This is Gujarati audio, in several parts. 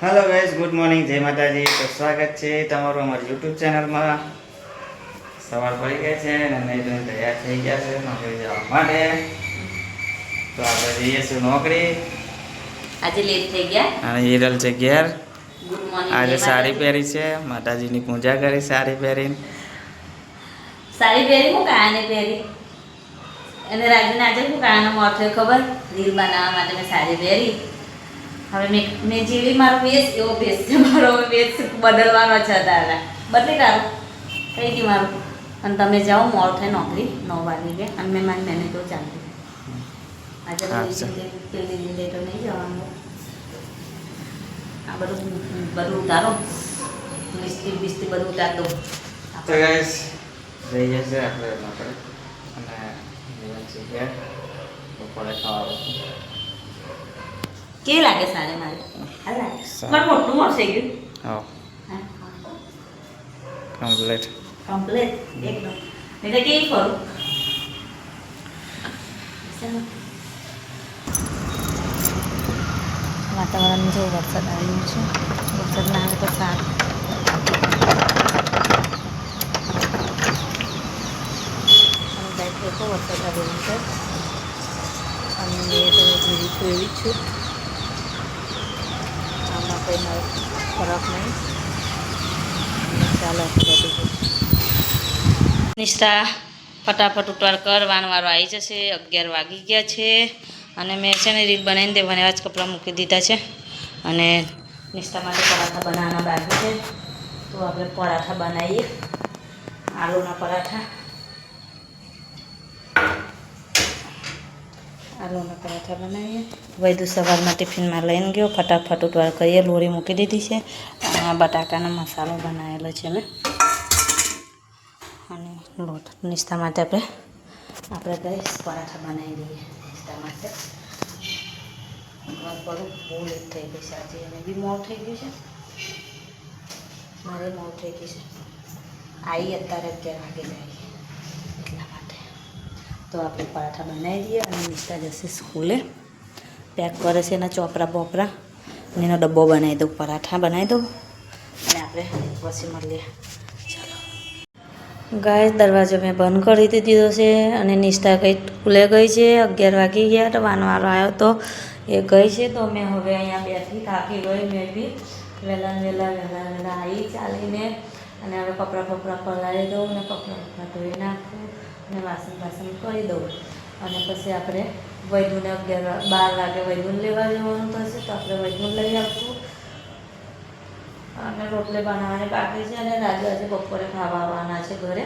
હેલો ગાઈઝ, ગુડ મોર્નિંગ, જય માતાજી. તો સ્વાગત છે તમારું અમારી યુટ્યુબ ચેનલમાં. સવાર પડી ગઈ છે અને નહીં ધોઈને તૈયાર થઈ ગયા છે નોકરી જવા માટે. તો આપણે જઈએ છીએ નોકરી. આજે લેટ થઈ ગયા અને હિરલ છે ઘેર. Good morning. આજે સાડી પહેરી છે, માતાજીની પૂજા કરી સાડી પહેરીને. સાડી પહેરી હું કાને પહેરી અને રાજુને આજે હું કાનો મોર થયો ખબર? રીલ બનાવવા માટે મેં સાડી પહેરી. હવે મેં જેવી મારો વેશ એવો વેશ છે, મારો વેશ બદલવાનો છે તારા. બદલી તારું કઈ ગયું મારું. અને તમે જાઓ મોડ થાય નોકરી 9 વાગી ગયા અને મેં મારી મહેનત તો ચાલતી આજે પેલી લીધે તો નહીં જવાનું. આ બધું ઉતારો, મિસ્ત્રી બિસ્ત્રી બધું ઉતાર દો. તો ગાઈઝ જઈએ છીએ આપણે નોકરી અને ઘેર બપોરે ખાવા. કેવી લાગે સાડી મારી? આ લાગે મારું મોટું મોટ થઈ ગયું. હા, કમ્પ્લીટ એકદમ. નહીં તો કેવી ફરું વાતાવરણ જો વરસાદ આવ્યું છે. વરસાદ ના આવે તો સારું. દેખો વરસાદ આવ્યો છે અને મેં તો જેવી છું એવી જ છું. આમાં કંઈ મારો ફરક નહીં. ચાલો બધું નિષ્ઠા ફટાફટ ઉતાર કર, વાનવારો આવી જશે. 11 વાગી ગયા છે અને મેં છે ને રીત બનાવીને તે એવા જ કપડાં મૂકી દીધા છે અને નિષ્ઠા માટે પરાઠા બનાવવાના બાકી છે. તો આપણે પરાઠા બનાવીએ, આલુના પરાઠા. આલુના પરાઠા બનાવીએ. વૈદુ સવારમાં ટિફિનમાં લઈને ગયો. ફટાફટ ઉતાર કરીએ. લોરી મૂકી દીધી છે. આ બટાકાનો મસાલો બનાવેલો છે મેં અને લોટ. નિષ્ઠા માટે આપણે ગઈશ પરાઠા બનાવી દઈએ. નિષ્ઠા માટે બહુ લેટ થઈ ગઈ છે આજે. અને બી મોડ થઈ ગયું છે, મારે મોડ થઈ ગયું છે. આવી અત્યારે 11 વાગે જાય એટલા માટે. તો આપણે પરાઠા બનાવી દઈએ અને નિષ્ઠા જશે સ્કૂલે. પેક કરે છે એના ચોપરા બોપરા અને એનો ડબ્બો બનાવી દઉં. પરાઠા બનાવી દઉં અને આપણે પછી મળીએ. ગાય દરવાજો મેં બંધ કરી દીધો છે અને નિષ્ઠા કંઈ સ્કૂલે ગઈ છે. 11 વાગી ગયા તો વાનવારો આવ્યો તો એ ગઈ છે. તો મેં હવે અહીંયા બેઠી, થાકી ગઈ. મેં બી વહેલા આવી ચાલીને અને હવે કપડાં પલાળી દઉં અને કપડાં ધોઈ નાખું અને વાસણ કરી દઉં અને પછી આપણે વૈદુને 12 વાગે વૈદુને લેવા જવાનું થશે. તો આપણે વૈદુને લઈ આવશું અને રોટલી બનાવવાની બાકી છે. અને રાજુ આજે બપોરે ખાવા આવવાના છે ઘરે.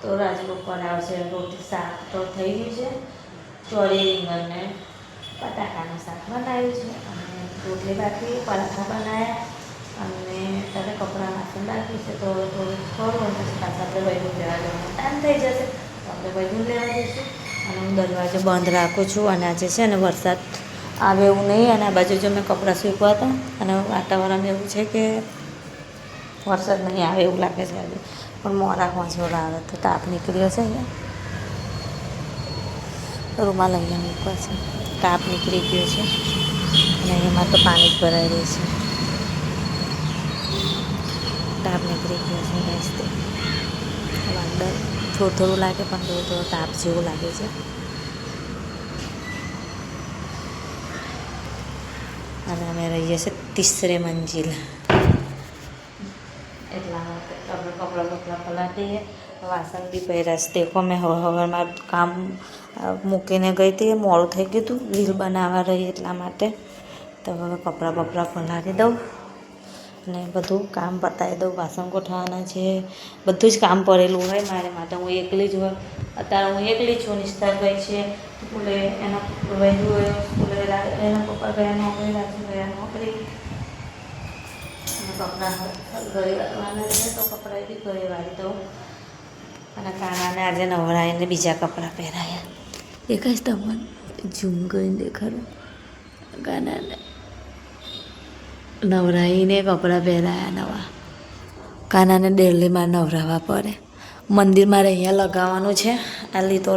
તો રાજુ બપોરે આવશે. રોટલી શાક તો થઈ ગયું છે. ચોળી રીંગણને બટાકાનું શાક બનાવ્યું છે અને રોટલી બાકી, પરાઠા બનાવ્યા અને ત્યારે કપડાં વાસણ બાકી છે. તો થોડું ખરું અને પછી પાછા આપણે વૈદુન લેવા જવાનો ટાઈમ થઈ જશે. તો આપણે વૈદુન લેવા જઈશું અને હું દરવાજો બંધ રાખું છું. અને આજે છે ને વરસાદ આવે એવું નહીં. અને આ બાજુ જો મેં કપડાં સૂકવા હતા અને વાતાવરણ એવું છે કે વરસાદ નહીં આવે એવું લાગે છે આજે. પણ મોડા પહોંચવા આવે તો તાપ નીકળ્યો છે. અહીંયા રૂમાલ અહીંયા મૂકવા છે. તાપ નીકળી ગયો છે અને એમાં તો પાણી જ ભરાઈ રહ્યું છે. તાપ નીકળી ગયો છે રસ્તે. વાદળ થોડું લાગે પણ થોડું તાપ જેવું લાગે છે. અને અમે રહીએ છીએ 3રી મંજિલ. એટલા માટે આપણે કપડાં પલાળીએ. વાસણ બી પહેર્યા છે. દેખો મેં હવારમાં કામ મૂકીને ગઈ હતી. મોડું થઈ ગયું હતું રીલ બનાવવા રહી એટલા માટે. તો હવે કપડાં પલાળી દઉં અને બધું કામ પતાવી દઉં. વાસણ ગોઠવવાના છે. બધું જ કામ પડેલું હોય મારે માટે. હું એકલી જ હોય અત્યારે. હું એકલી છું. નિષ્ઠા ગઈ છે સ્કૂલે, એના વૈદુ હોય સ્કૂલે, એના પપ્પા ગયા નોકરી, રાજુ ગયા નોકરી. અને કપડાં ઘરે વાળવાના છે તો કપડાં બી ઘરે વાળી દઉં. અને કાનાને આજે નવરાઈને બીજા કપડાં પહેરાયા. દેખાય તમને? ઝૂમ કરીને દેખાડું. કાનાને નવરાઈને કપડાં પહેરાયા નવા. કાનાને દિલ્હીમાં નવરાવા પડે. મંદિર મારે અહીંયા લગાવવાનું છે. આ લીધો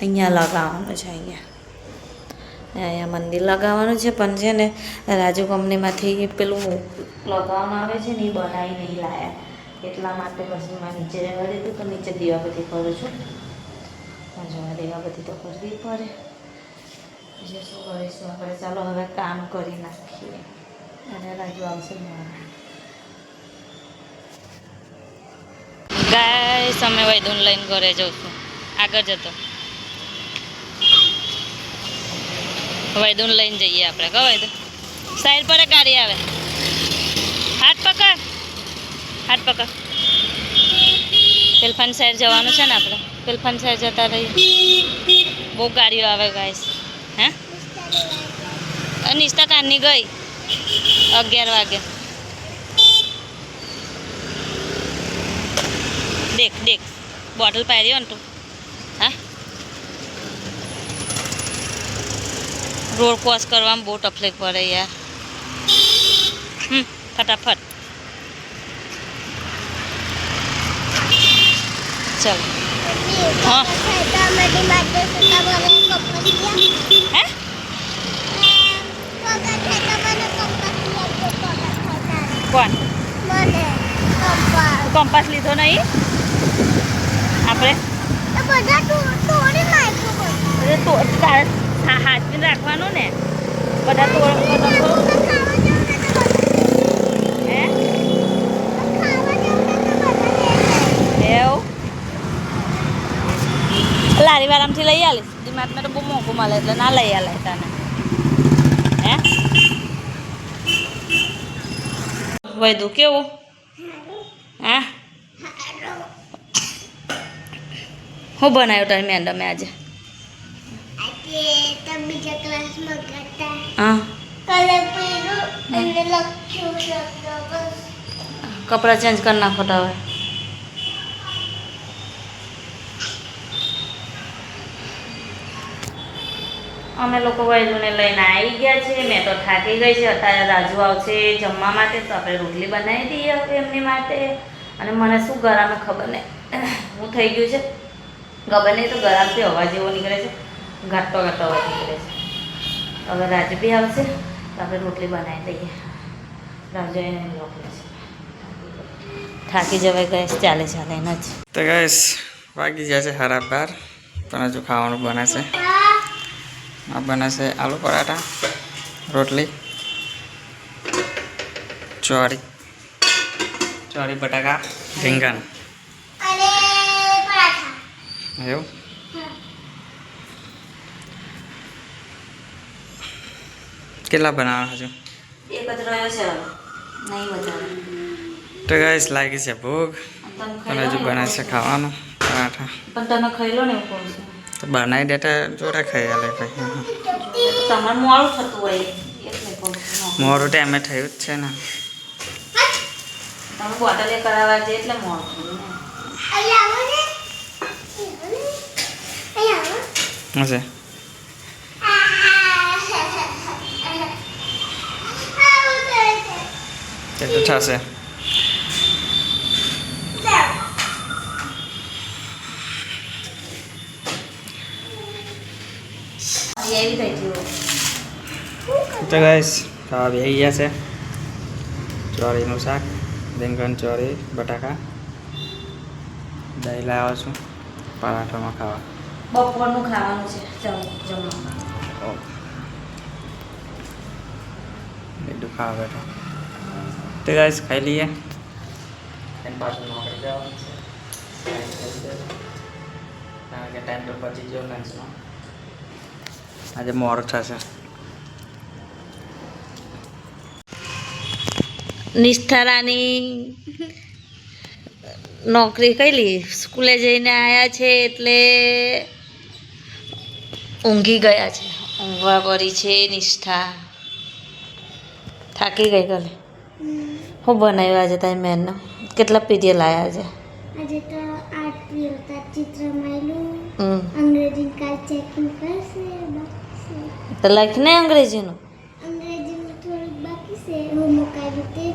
અહીંયા લગાવવાનું છે. અહીંયા અહીંયા મંદિર લગાવવાનું છે પણ છે ને રાજુ કંપનીમાંથી પેલું લગાવવાનું આવે છે ને એ બનાવી નહીં લાયા એટલા માટે પછી મેં નીચે રહેવા દીધું તો નીચે દીવાબત્તી કરું છું જોવા દીવાબત્તી તો કરવી પડે બીજું શું કરીશું આપણે ચાલો હવે કામ કરી નાખીએ અને રાજુ આવશે ગાય સમય વૈદુન લઈને ઘરે જઉં છું આગળ જતો વૈદુન લઈને જઈએ આપણે કહો વૈદુન સાઈડ પર ગાડી આવે હાથ પકડ પેલફાન સાઈડ જવાનું છે ને આપણે પેલફાન સાઈડ જતા રહીએ બહુ ગાડીઓ આવે ગાઈસ હે નિસ્તા કાનની ગઈ 11 વાગે દેખ બોટલ પાડ્યો ને તું હા રોડ ક્રોસ કરવામાં બહુ તકલીફ પડે યાર ફટાફટ ચાલો હા હે કોણ કંપાસ લીધો નહીં આપણે તારે હાથમાં રાખવાનું ને બધા તોડ હે એવું લારી વાળામાંથી લઈ આવીશ દિમાગમાં તો બહુ મોંઘું મળે એટલે ના લઈ આલે તને હે વૈદુ કેવું હા હું બનાવ્યું તારી મેડમે આજે હા કપડાં ચેન્જ કરી નાખો તો હવે અમે લોકો વૈદુને લઈને આવી ગયા છે મેં તો થાકી ગઈ છે અત્યારે રાજુ આવશે જમવા માટે તો આપણે રોટલી બનાવી દઈએ હવે એમની માટે અને મને શું ગરમે ખબર નહીં હું થઈ ગયું છે ખબર નહીં તો ગરમથી અવાજ એવો નીકળે છે ઘાટો અવાજ નીકળે છે હવે રાજુ બી આવશે તો આપણે રોટલી બનાવી દઈએ રાજુ એને રોટલી છે થાકી જવાય ગેસ ચાલે એને જ તો ગેસ વાગી જશે 12:30 પણ હજુ ખાવાનું બનાશે આ બનાશે આલુ પરાઠા રોટલી ચોરી બટાકા રીંગણ એવું કેટલા બનાવવા હજુ એક જ રહ્યો છે નહીં વધારે તો ગાઈસ લાગી છે ભૂખ પણ હજુ બનાવશે ખાવાનું પરાઠા પણ તમે ખાઈ લો ને એવું કહું છું તો બનાવી દેતા જોડે ખાઈ આલે પછી તમારે મોડું થતું હોય એટલે કહું છું મોડું ટાઈમે થયું જ છે ને તમે બોટલે કરાવવા જઈએ એટલે મોડું થયું ને હશે કેટલું થશે તો ગાઈસ ખાવા બેસી ગયા છે ચોરીનું શાક રીંગણ ચોરી બટાકા દહીં લાવ્યો છું પરાઠામાં ખાવા બપોરનું ખાવાનું છે જમવા બધું ખાવા બેઠો તો ગાઈસ ખાઈ લઈએ એની પાછું નોકરી જવાનું છે કારણ કે ટાઈમ તો પચી ગયો લંચનો આજે મોડું થશે નિષ્ઠારાની નોકરી કરેલી સ્કૂલે જઈને આવ્યા છે એટલે ઊંઘી ગયા છે ઊંઘવા પડી છે નિષ્ઠા થાકી ગઈ ગલે હું બનાવ્યું આજે તારી મેનનો કેટલા પીડીએ લાવ્યા છે આજે તો 8 પીરતા ચિત્ર માયલું અંગ્રેજી કાલ ચેકિંગ કરશે બાકી તો લખને અંગ્રેજીનું અંગ્રેજીનું થોડુંક બાકી છે હોમવર્ક આવ્યું તે જ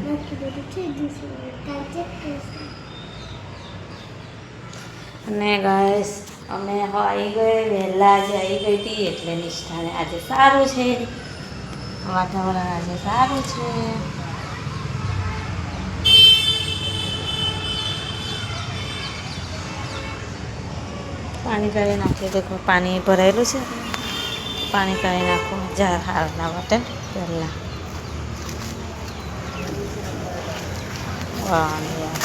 બાકી બધું થઈ ગયું છે કાલ ચેક કરશે અને ગાઈસ અમે આવી ગઈ વહેલા આજે આવી ગઈ હતી એટલે નિષ્ઠાને આજે સારું છે, વાતાવરણ આજે સારું છે. પાણી કાઢી નાખીએ તો પાણી ભરાયેલું છે, પાણી કાઢી નાખવું જાર હાલના માટે પહેલાં. વાહ યાર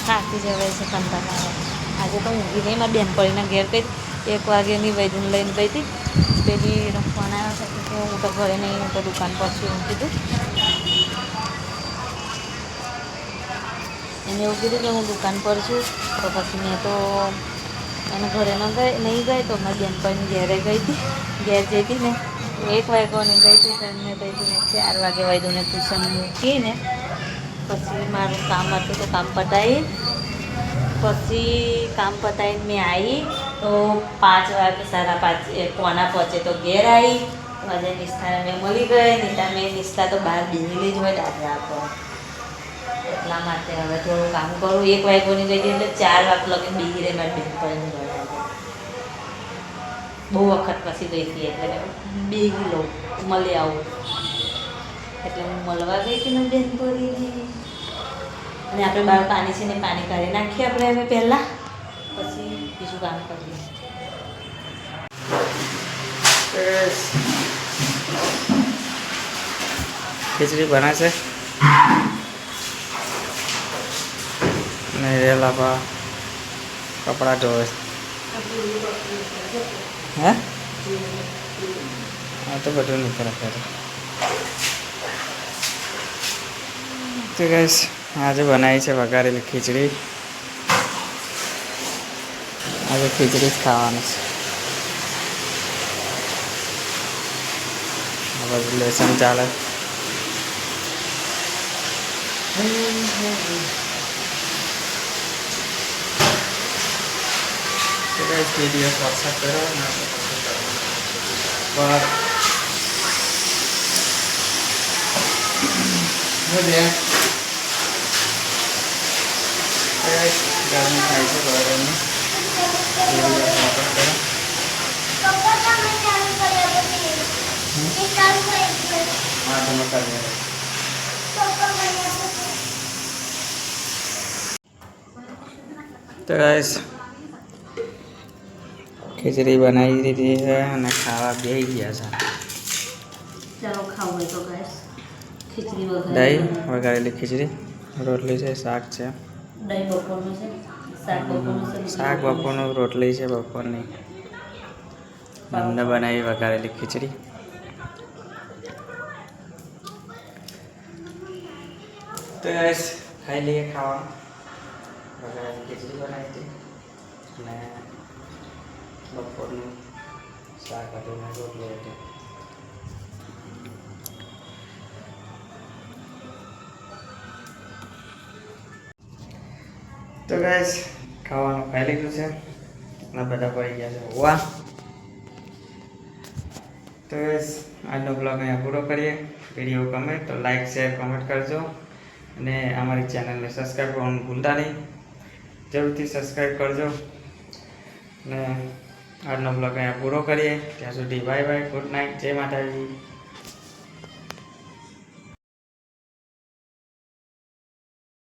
થાકી જવાય છે, કંટાળો આવે. આજે તો ઊંઘી નહીં, મારી બેનપણીના ઘેર ગઈ 1 વાગ્યાની વૈદુને લઈને ગઈ હતી. પેલી ફોન આવ્યો છે કે હું તો ઘરે નહીં, હું તો દુકાન પર છું એવું કીધું. એને એવું કીધું કે હું દુકાન પર છું, તો પછી મેં તો એને ઘરે નહીં ગઈ તો મારી બેનપણી ઘેરે ગઈ હતી. ઘેર જઈ હતી ને 1 વાગ્યાની ગઈ હતી, તો મેં ગઈ હતી ને 4 વાગે વૈદુને ટ્યુશન મૂકીને પછી મારું કામ હતું તો કામ પતાવી, પછી કામ પતાવીને મેં આવી તો 5 વાગે 5:30 પોણા પહોંચે તો ઘેર આવી. તો આજે નિષ્ઠાને મેં મળી ગઈ. નિષ્ઠા તો બહાર બેસેલી જ હોય દાદા આપો, એટલા માટે હવે થોડું કામ કરું. 1 વાગ્યાની ગઈ હતી એટલે 4 વાગે લગીને બેસી રહી મારી બેનપણીને ઘરે. બહુ વખત પછી ગઈ હતી એટલે બેસી લઉં, મળી આવું એટલે હું મળવા ગઈ હતી ને બેનપણીને. અને આપણે બહાર પાણી છે ને પાણી કાઢી નાખીએ આપણે હવે પહેલાં, પછી બીજું કામ કરીએ. ખીચડી બનાવશે ને રેલા કપડાં ધોવે. હે હા તો બધું નહીં કરે ત્યારે. તો ગાઈસ આજે બનાવી છે વઘારેલી ખીચડી. આજે ખીચડી જ ખાવાની છે. આ બધું લેસન ચાલે. તો ગાઈસ વિડીયો વોટ્સઅપ કરો ગરમી થાય છે બરાબરની. હા તમે કરી તો ગાઈસ ખીચડી બનાવી દીધી છે અને ખાવા બેસી ગયા છે. ચાલો ખાવું હોય તો ગાઈસ ખીચડી દહીં વઘારેલી ખીચડી, રોટલી છે, શાક છે. દહીં બપોરનું છે, શાક બપોરનું છે, શાક બપોરનું, રોટલી છે બપોરની. અમને બનાવી વઘારેલી ખીચડી. તો ગાઈસ ખાઈ લઈએ ખાવા. વઘારેલી ખીચડી બનાવી હતી અને બપોરનું શાક હતું ને રોટલી હતી. તો ગાઈસ ખાવાનું ખાઈ લીધું છે અને બધા પડી ગયા છે. વાહ. તો ગાઈસ આજનો બ્લોગ અહીંયા પૂરો કરીએ. વિડીયો ગમે તો લાઈક શેર કમેન્ટ કરજો અને અમારી ચેનલને સબસ્ક્રાઈબ કરવાનું ભૂલતા નહીં. જરૂરથી સબસ્ક્રાઈબ કરજો અને આજનો બ્લોગ અહીંયા પૂરો કરીએ. ત્યાં સુધી બાય બાય, ગુડ નાઇટ, જય માતાજી.